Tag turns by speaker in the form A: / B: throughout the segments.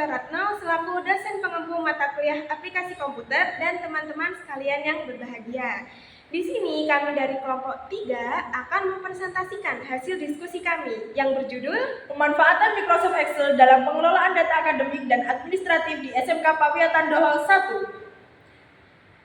A: Putra Ratno selaku dosen pengempu mata kuliah aplikasi komputer dan teman-teman sekalian yang berbahagia. Di sini kami dari kelompok 3 akan mempresentasikan hasil diskusi kami yang berjudul
B: Pemanfaatan Microsoft Excel dalam pengelolaan data akademik dan administratif di SMK Pawiatan Dohol 1.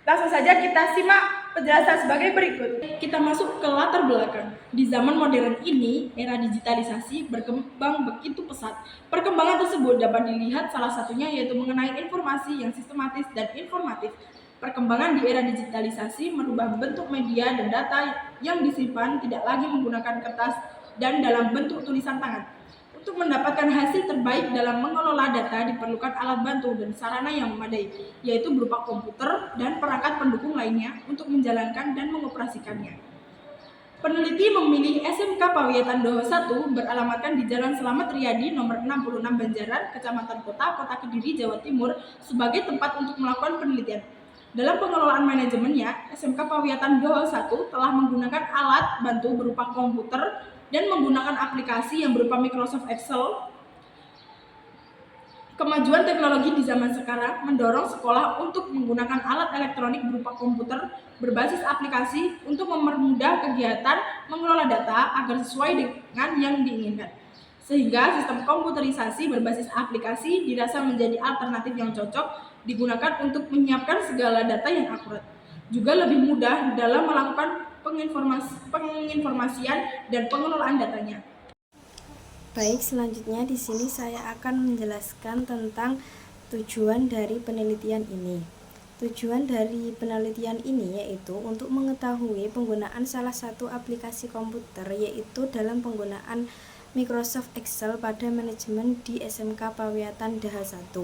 B: Langsung saja kita simak penjelasan sebagai berikut. Kita masuk ke latar belakang. Di zaman modern ini, era digitalisasi berkembang begitu pesat. Perkembangan tersebut dapat dilihat salah satunya yaitu mengenai informasi yang sistematis dan informatif. Perkembangan di era digitalisasi merubah bentuk media dan data yang disimpan tidak lagi menggunakan kertas dan dalam bentuk tulisan tangan. Untuk mendapatkan hasil terbaik dalam mengelola data diperlukan alat bantu dan sarana yang memadai, yaitu berupa komputer dan perangkat pendukung lainnya untuk menjalankan dan mengoperasikannya. Peneliti memilih SMK Pawiatan Doho 1 beralamatkan di Jalan Selamat Riyadi nomor 66 Banjaran, Kecamatan Kota Kediri, Jawa Timur sebagai tempat untuk melakukan penelitian. Dalam pengelolaan manajemennya, SMK Pawiatan Doho 1 telah menggunakan alat bantu berupa komputer dan menggunakan aplikasi yang berupa Microsoft Excel. Kemajuan teknologi di zaman sekarang mendorong sekolah untuk menggunakan alat elektronik berupa komputer berbasis aplikasi untuk mempermudah kegiatan mengelola data agar sesuai dengan yang diinginkan. Sehingga sistem komputerisasi berbasis aplikasi dirasa menjadi alternatif yang cocok digunakan untuk menyiapkan segala data yang akurat. Juga lebih mudah dalam melakukan penginformasian dan pengelolaan datanya.
C: Baik, selanjutnya di sini saya akan menjelaskan tentang tujuan dari penelitian ini. Tujuan dari penelitian ini yaitu untuk mengetahui penggunaan salah satu aplikasi komputer, yaitu dalam penggunaan Microsoft Excel pada manajemen di SMK Pawiatan Daha 1.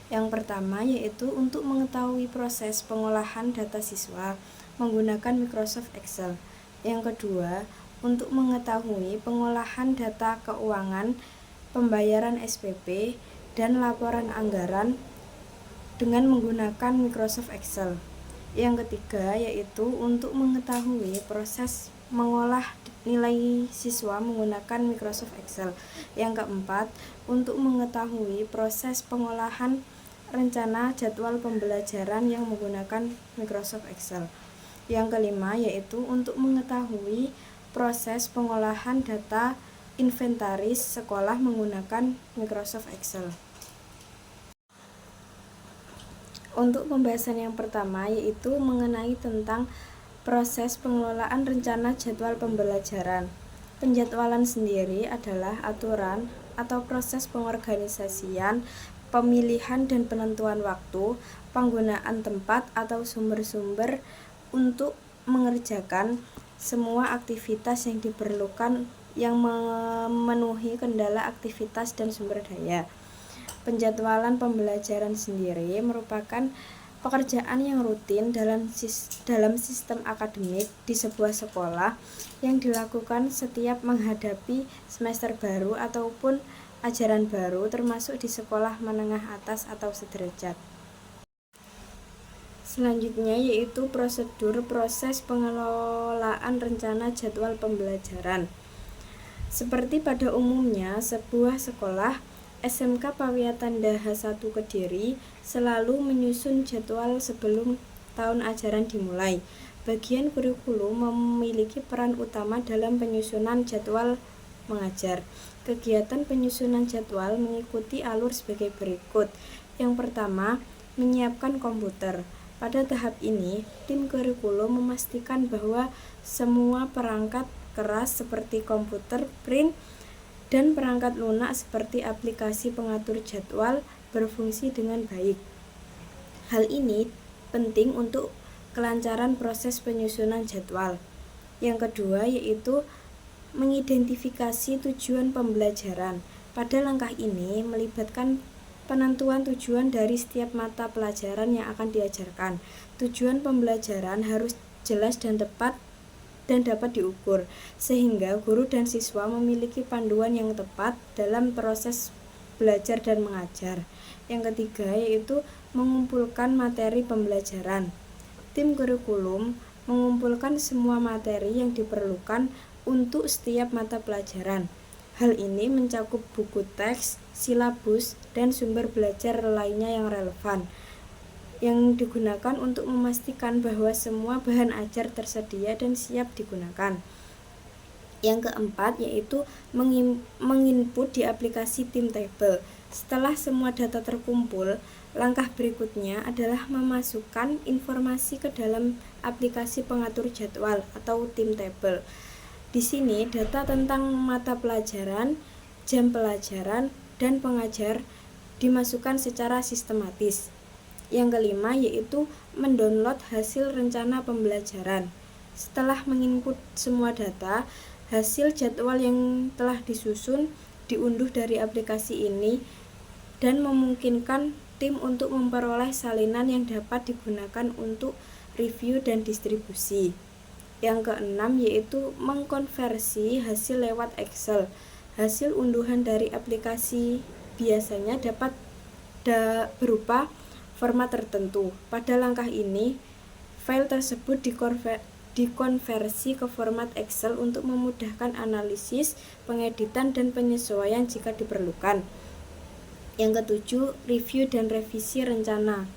C: Yang pertama yaitu untuk mengetahui proses pengolahan data siswa menggunakan Microsoft Excel. Yang kedua, untuk mengetahui pengolahan data keuangan, pembayaran SPP, dan laporan anggaran dengan menggunakan Microsoft Excel. Yang ketiga yaitu untuk mengetahui proses mengolah nilai siswa menggunakan Microsoft Excel. Yang keempat, untuk mengetahui proses pengolahan rencana jadwal pembelajaran yang menggunakan Microsoft Excel. Yang kelima yaitu untuk mengetahui proses pengolahan data inventaris sekolah menggunakan Microsoft Excel. Untuk pembahasan yang pertama yaitu mengenai tentang proses pengelolaan rencana jadwal pembelajaran. Penjadwalan sendiri adalah aturan atau proses pengorganisasian, pemilihan dan penentuan waktu, penggunaan tempat atau sumber-sumber untuk mengerjakan semua aktivitas yang diperlukan yang memenuhi kendala aktivitas dan sumber daya. Penjadwalan pembelajaran sendiri merupakan pekerjaan yang rutin dalam sistem akademik di sebuah sekolah yang dilakukan setiap menghadapi semester baru ataupun ajaran baru, termasuk di sekolah menengah atas atau sederajat. Selanjutnya yaitu prosedur proses pengelolaan rencana jadwal pembelajaran. Seperti pada umumnya, sebuah sekolah SMK Pawiatan Daha 1 Kediri selalu menyusun jadwal sebelum tahun ajaran dimulai. Bagian kurikulum memiliki peran utama dalam penyusunan jadwal mengajar. Kegiatan penyusunan jadwal mengikuti alur sebagai berikut. Yang pertama, menyiapkan komputer. Pada tahap ini, tim kurikulum memastikan bahwa semua perangkat keras seperti komputer, print, dan perangkat lunak seperti aplikasi pengatur jadwal berfungsi dengan baik. Hal ini penting untuk kelancaran proses penyusunan jadwal. Yang kedua yaitu mengidentifikasi tujuan pembelajaran. Pada langkah ini melibatkan penentuan tujuan dari setiap mata pelajaran yang akan diajarkan. Tujuan pembelajaran harus jelas dan tepat dan dapat diukur, sehingga guru dan siswa memiliki panduan yang tepat dalam proses belajar dan mengajar. Yang ketiga yaitu mengumpulkan materi pembelajaran. Tim kurikulum mengumpulkan semua materi yang diperlukan untuk setiap mata pelajaran. Hal ini mencakup buku teks, silabus, dan sumber belajar lainnya yang relevan, yang digunakan untuk memastikan bahwa semua bahan ajar tersedia dan siap digunakan. Yang keempat yaitu menginput di aplikasi timetable. Setelah semua data terkumpul, langkah berikutnya adalah memasukkan informasi ke dalam aplikasi pengatur jadwal atau timetable. Di sini data tentang mata pelajaran, jam pelajaran, dan pengajar dimasukkan secara sistematis. Yang kelima yaitu mendownload hasil rencana pembelajaran. Setelah menginput semua data, hasil jadwal yang telah disusun diunduh dari aplikasi ini dan memungkinkan tim untuk memperoleh salinan yang dapat digunakan untuk review dan distribusi. Yang keenam yaitu mengkonversi hasil lewat Excel. Hasil unduhan dari aplikasi biasanya dapat berupa format tertentu. Pada langkah ini, file tersebut dikonversi ke format Excel untuk memudahkan analisis, pengeditan, dan penyesuaian jika diperlukan. Yang ketujuh, review dan revisi rencana.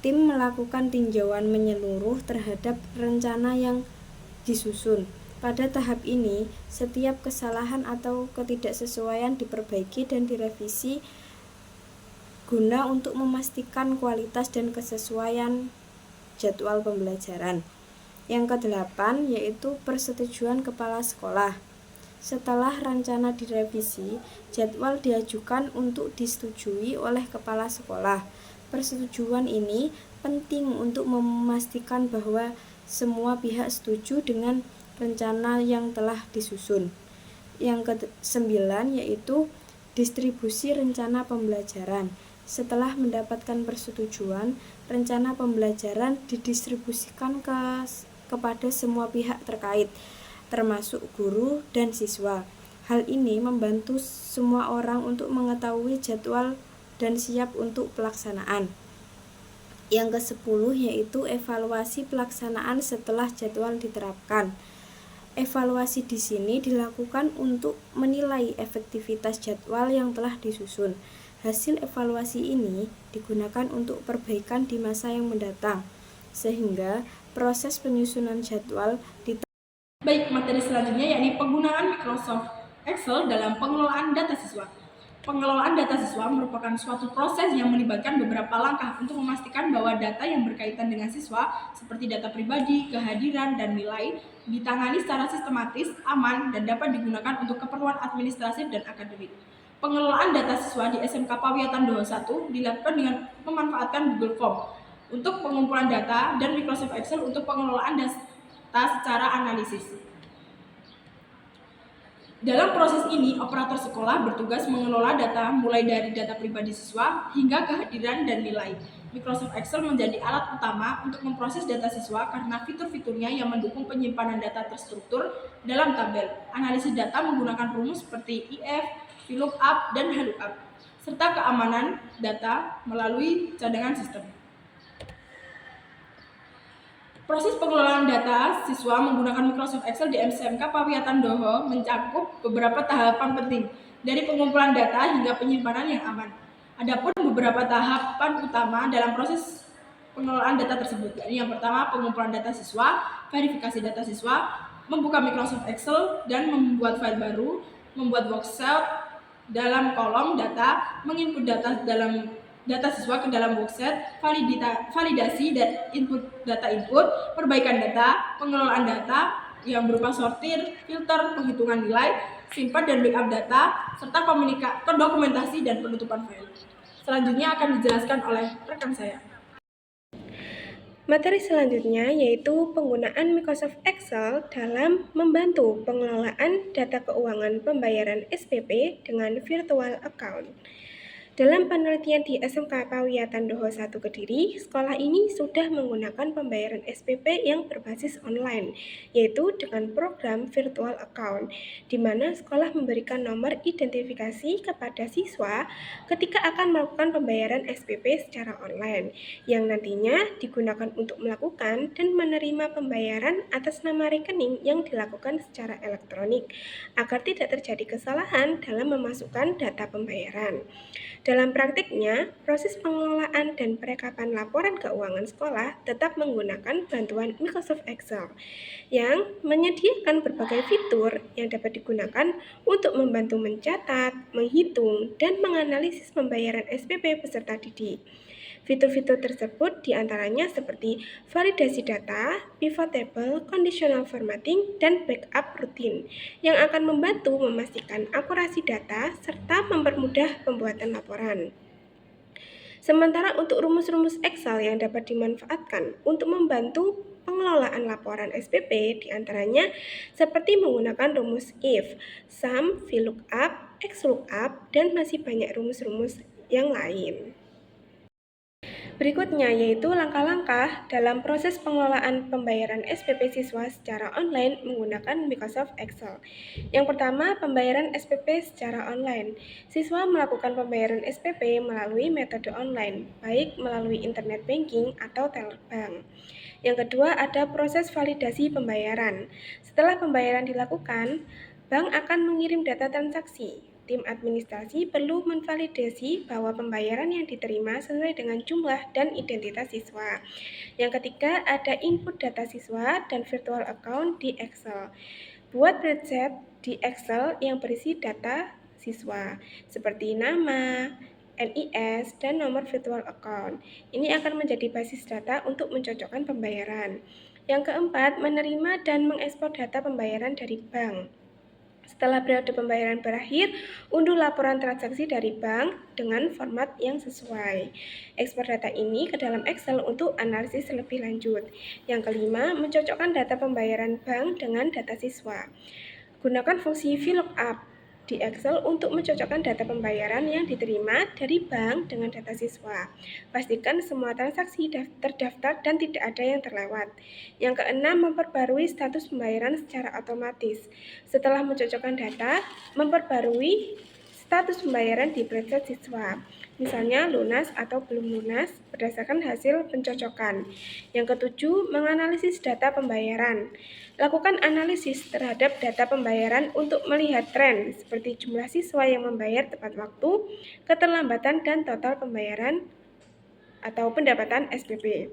C: Tim melakukan tinjauan menyeluruh terhadap rencana yang disusun. Pada tahap ini, setiap kesalahan atau ketidaksesuaian diperbaiki dan direvisi guna untuk memastikan kualitas dan kesesuaian jadwal pembelajaran. Yang kedelapan yaitu persetujuan kepala sekolah. Setelah rencana direvisi, jadwal diajukan untuk disetujui oleh kepala sekolah. Persetujuan ini penting untuk memastikan bahwa semua pihak setuju dengan rencana yang telah disusun. Yang kesembilan yaitu distribusi rencana pembelajaran. Setelah mendapatkan persetujuan, rencana pembelajaran didistribusikan kepada semua pihak terkait, termasuk guru dan siswa. Hal ini membantu semua orang untuk mengetahui jadwal dan siap untuk pelaksanaan. Yang ke-10 yaitu evaluasi pelaksanaan setelah jadwal diterapkan. Evaluasi di sini dilakukan untuk menilai efektivitas jadwal yang telah disusun. Hasil evaluasi ini digunakan untuk perbaikan di masa yang mendatang, sehingga proses penyusunan jadwal
B: Baik, materi selanjutnya yakni penggunaan Microsoft Excel dalam pengelolaan data siswa. Pengelolaan data siswa merupakan suatu proses yang melibatkan beberapa langkah untuk memastikan bahwa data yang berkaitan dengan siswa, seperti data pribadi, kehadiran, dan nilai, ditangani secara sistematis, aman, dan dapat digunakan untuk keperluan administratif dan akademik. Pengelolaan data siswa di SMK Pawiatan Doho 1 dilakukan dengan memanfaatkan Google Form untuk pengumpulan data dan Microsoft Excel untuk pengelolaan data secara analisis. Dalam proses ini, operator sekolah bertugas mengelola data mulai dari data pribadi siswa hingga kehadiran dan nilai. Microsoft Excel menjadi alat utama untuk memproses data siswa karena fitur-fiturnya yang mendukung penyimpanan data terstruktur dalam tabel. Analisis data menggunakan rumus seperti if, VLOOKUP, dan HLOOKUP, serta keamanan data melalui cadangan sistem. Proses pengelolaan data siswa menggunakan Microsoft Excel di SMK Pawiatan Doho mencakup beberapa tahapan penting, dari pengumpulan data hingga penyimpanan yang aman. Adapun beberapa tahapan utama dalam proses pengelolaan data tersebut, yakni yang pertama pengumpulan data siswa, verifikasi data siswa, membuka Microsoft Excel dan membuat file baru, membuat worksheet dalam kolom data, menginput data dalam data siswa ke dalam worksheet, validasi dan data input, perbaikan data, pengelolaan data yang berupa sortir, filter, penghitungan nilai, simpan dan backup data, serta dokumentasi dan penutupan file. Selanjutnya akan dijelaskan oleh rekan saya.
A: Materi selanjutnya yaitu penggunaan Microsoft Excel dalam membantu pengelolaan data keuangan pembayaran SPP dengan virtual account. Dalam penelitian di SMK Pawiyatan Doho 1 Kediri, sekolah ini sudah menggunakan pembayaran SPP yang berbasis online, yaitu dengan program virtual account, di mana sekolah memberikan nomor identifikasi kepada siswa ketika akan melakukan pembayaran SPP secara online, yang nantinya digunakan untuk melakukan dan menerima pembayaran atas nama rekening yang dilakukan secara elektronik, agar tidak terjadi kesalahan dalam memasukkan data pembayaran. Dalam praktiknya, proses pengelolaan dan perekapan laporan keuangan sekolah tetap menggunakan bantuan Microsoft Excel yang menyediakan berbagai fitur yang dapat digunakan untuk membantu mencatat, menghitung, dan menganalisis pembayaran SPP peserta didik. Fitur-fitur tersebut diantaranya seperti validasi data, pivot table, conditional formatting, dan backup rutin yang akan membantu memastikan akurasi data serta mempermudah pembuatan laporan. Sementara untuk rumus-rumus Excel yang dapat dimanfaatkan untuk membantu pengelolaan laporan SPP diantaranya seperti menggunakan rumus if, sum, VLOOKUP, XLOOKUP, dan masih banyak rumus-rumus yang lain. Berikutnya yaitu langkah-langkah dalam proses pengelolaan pembayaran SPP siswa secara online menggunakan Microsoft Excel. Yang pertama, pembayaran SPP secara online. Siswa melakukan pembayaran SPP melalui metode online, baik melalui internet banking atau teller bank. Yang kedua, ada proses validasi pembayaran. Setelah pembayaran dilakukan, bank akan mengirim data transaksi. Tim administrasi perlu memvalidasi bahwa pembayaran yang diterima sesuai dengan jumlah dan identitas siswa. Yang ketiga, ada input data siswa dan virtual account di Excel. Buat spreadsheet di Excel yang berisi data siswa, seperti nama, NIS, dan nomor virtual account. Ini akan menjadi basis data untuk mencocokkan pembayaran. Yang keempat, menerima dan mengekspor data pembayaran dari bank. Setelah periode pembayaran berakhir, unduh laporan transaksi dari bank dengan format yang sesuai. Ekspor data ini ke dalam Excel untuk analisis lebih lanjut. Yang kelima, mencocokkan data pembayaran bank dengan data siswa. Gunakan fungsi VLOOKUP di Excel untuk mencocokkan data pembayaran yang diterima dari bank dengan data siswa. Pastikan semua transaksi terdaftar dan tidak ada yang terlewat. Yang keenam, memperbarui status pembayaran secara otomatis. Setelah mencocokkan data, memperbarui status pembayaran di spreadsheet siswa. Misalnya lunas atau belum lunas berdasarkan hasil pencocokan. Yang ketujuh, menganalisis data pembayaran. Lakukan analisis terhadap data pembayaran untuk melihat tren seperti jumlah siswa yang membayar tepat waktu, keterlambatan, dan total pembayaran atau pendapatan SPP.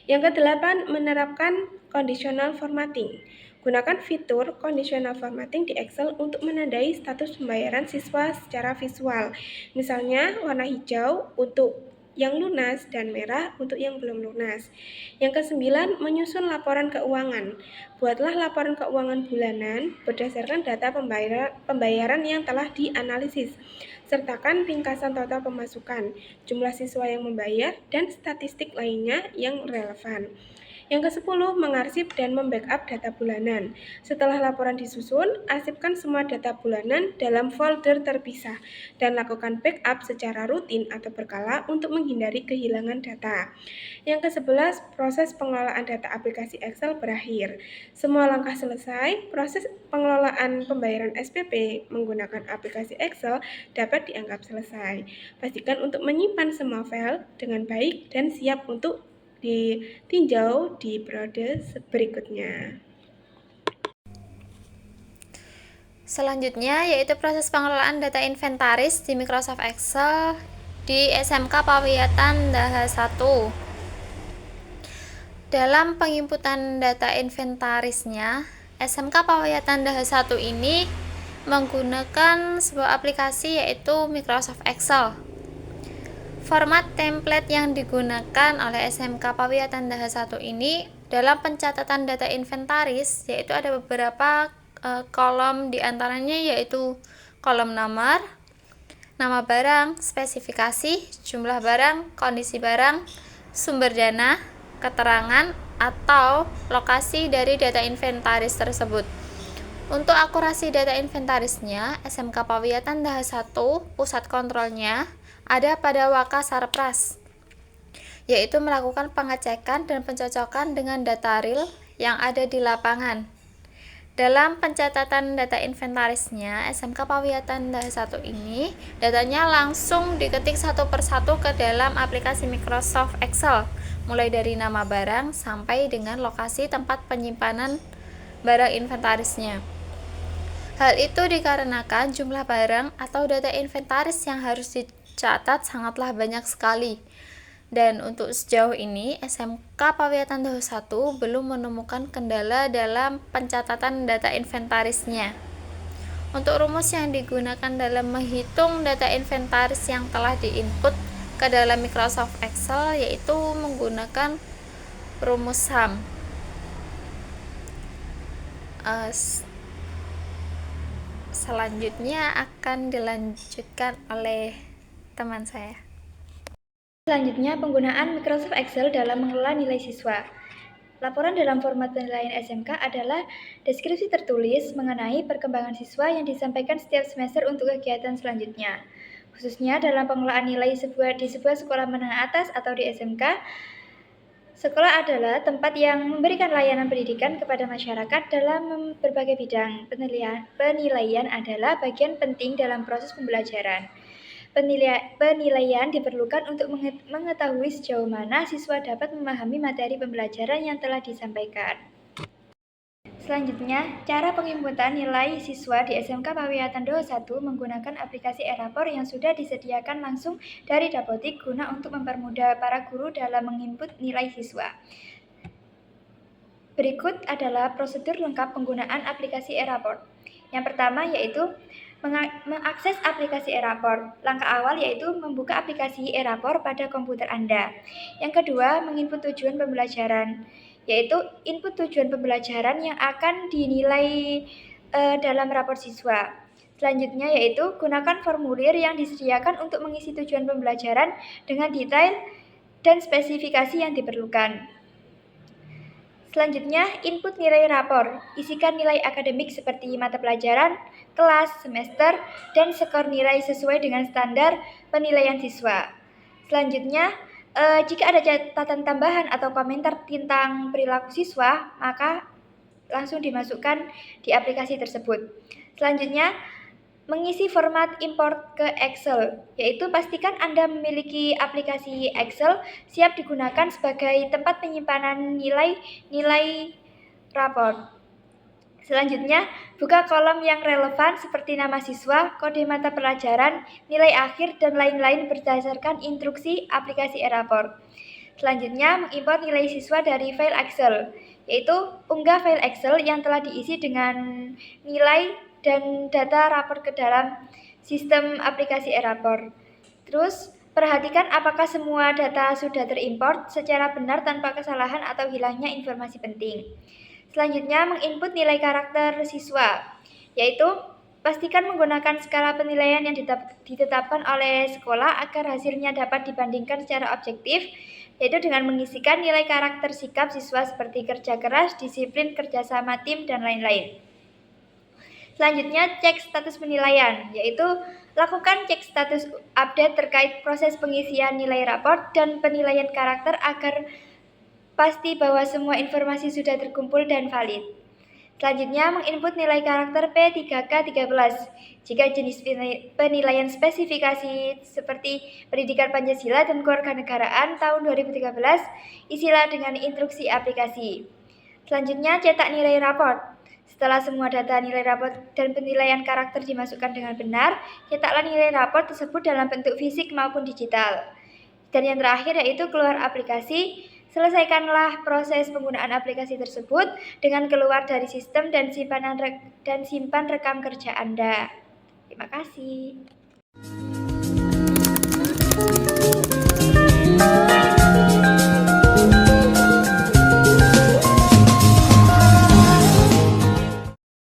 A: Yang kedelapan, menerapkan conditional formatting. Gunakan fitur conditional formatting di Excel untuk menandai status pembayaran siswa secara visual. Misalnya warna hijau untuk yang lunas dan merah untuk yang belum lunas. Yang kesembilan, menyusun laporan keuangan. Buatlah laporan keuangan bulanan berdasarkan data pembayaran yang telah dianalisis. Sertakan ringkasan total pemasukan, jumlah siswa yang membayar, dan statistik lainnya yang relevan. Yang ke-10, mengarsip dan membackup data bulanan. Setelah laporan disusun, arsipkan semua data bulanan dalam folder terpisah dan lakukan backup secara rutin atau berkala untuk menghindari kehilangan data. Yang ke-11, proses pengelolaan data aplikasi Excel berakhir. Semua langkah selesai, proses pengelolaan pembayaran SPP menggunakan aplikasi Excel dapat dianggap selesai. Pastikan untuk menyimpan semua file dengan baik dan siap untuk ditinjau di periode berikutnya.
D: Selanjutnya yaitu proses pengelolaan data inventaris di Microsoft Excel di SMK Pawiyatan Daha 1. Dalam penginputan data inventarisnya, SMK Pawiyatan Daha 1 ini menggunakan sebuah aplikasi yaitu Microsoft Excel. Format template yang digunakan oleh SMK Pawiyatan Daha 1 ini dalam pencatatan data inventaris yaitu ada beberapa kolom, diantaranya yaitu kolom nomor, nama barang, spesifikasi, jumlah barang, kondisi barang, sumber dana, keterangan, atau lokasi dari data inventaris tersebut. Untuk akurasi data inventarisnya, SMK Pawiyatan Daha 1 pusat kontrolnya ada pada Wakasarpras, yaitu melakukan pengecekan dan pencocokan dengan data real yang ada di lapangan. Dalam pencatatan data inventarisnya, SMK Pawiyatan Daha 1 ini datanya langsung diketik satu persatu ke dalam aplikasi Microsoft Excel, mulai dari nama barang sampai dengan lokasi tempat penyimpanan barang inventarisnya. Hal itu dikarenakan jumlah barang atau data inventaris yang harus dicatat sangatlah banyak sekali. Dan untuk sejauh ini, SMK Pawiyatan Daha 1 belum menemukan kendala dalam pencatatan data inventarisnya. Untuk rumus yang digunakan dalam menghitung data inventaris yang telah diinput ke dalam Microsoft Excel yaitu menggunakan rumus SUM. Selanjutnya akan dilanjutkan oleh teman saya.
E: Selanjutnya, penggunaan Microsoft Excel dalam mengelola nilai siswa. Laporan dalam format penilaian SMK adalah deskripsi tertulis mengenai perkembangan siswa yang disampaikan setiap semester untuk kegiatan selanjutnya. Khususnya dalam pengelolaan nilai di sebuah sekolah menengah atas atau di SMK, sekolah adalah tempat yang memberikan layanan pendidikan kepada masyarakat dalam berbagai bidang. Penilaian adalah bagian penting dalam proses pembelajaran. Penilaian diperlukan untuk mengetahui sejauh mana siswa dapat memahami materi pembelajaran yang telah disampaikan. Selanjutnya, cara penginputan nilai siswa di SMK Pawiyatan Daha 1 menggunakan aplikasi e-rapor yang sudah disediakan langsung dari Dapodik guna untuk mempermudah para guru dalam menginput nilai siswa. Berikut adalah prosedur lengkap penggunaan aplikasi e-rapor. Yang pertama yaitu mengakses aplikasi e-rapor. Langkah awal yaitu membuka aplikasi e-rapor pada komputer Anda. Yang kedua, menginput tujuan pembelajaran, yaitu input tujuan pembelajaran yang akan dinilai dalam rapor siswa. Selanjutnya yaitu gunakan formulir yang disediakan untuk mengisi tujuan pembelajaran dengan detail dan spesifikasi yang diperlukan. Selanjutnya, input nilai rapor. Isikan nilai akademik seperti mata pelajaran, kelas, semester, dan skor nilai sesuai dengan standar penilaian siswa. Selanjutnya, jika ada catatan tambahan atau komentar tentang perilaku siswa, maka langsung dimasukkan di aplikasi tersebut. Selanjutnya, mengisi format import ke Excel, yaitu pastikan Anda memiliki aplikasi Excel siap digunakan sebagai tempat penyimpanan nilai rapor. Selanjutnya, buka kolom yang relevan seperti nama siswa, kode mata pelajaran, nilai akhir, dan lain-lain berdasarkan instruksi aplikasi e-rapor. Selanjutnya, mengimpor nilai siswa dari file Excel, yaitu unggah file Excel yang telah diisi dengan nilai dan data rapor ke dalam sistem aplikasi e-rapor. Terus, perhatikan apakah semua data sudah terimport secara benar tanpa kesalahan atau hilangnya informasi penting. Selanjutnya, menginput nilai karakter siswa, yaitu pastikan menggunakan skala penilaian yang ditetapkan oleh sekolah agar hasilnya dapat dibandingkan secara objektif, yaitu dengan mengisikan nilai karakter sikap siswa seperti kerja keras, disiplin, kerjasama tim, dan lain-lain. Selanjutnya, cek status penilaian, yaitu lakukan cek status update terkait proses pengisian nilai rapor dan penilaian karakter agar pasti bahwa semua informasi sudah terkumpul dan valid. Selanjutnya, menginput nilai karakter P3K13. Jika jenis penilaian spesifikasi seperti Pendidikan Pancasila dan Kewarganegaraan tahun 2013, isilah dengan instruksi aplikasi. Selanjutnya, cetak nilai rapor. Setelah semua data nilai rapor dan penilaian karakter dimasukkan dengan benar, cetaklah nilai rapor tersebut dalam bentuk fisik maupun digital. Dan yang terakhir yaitu keluar aplikasi. Selesaikanlah proses penggunaan aplikasi tersebut dengan keluar dari sistem dan simpan rekam kerja Anda. Terima kasih.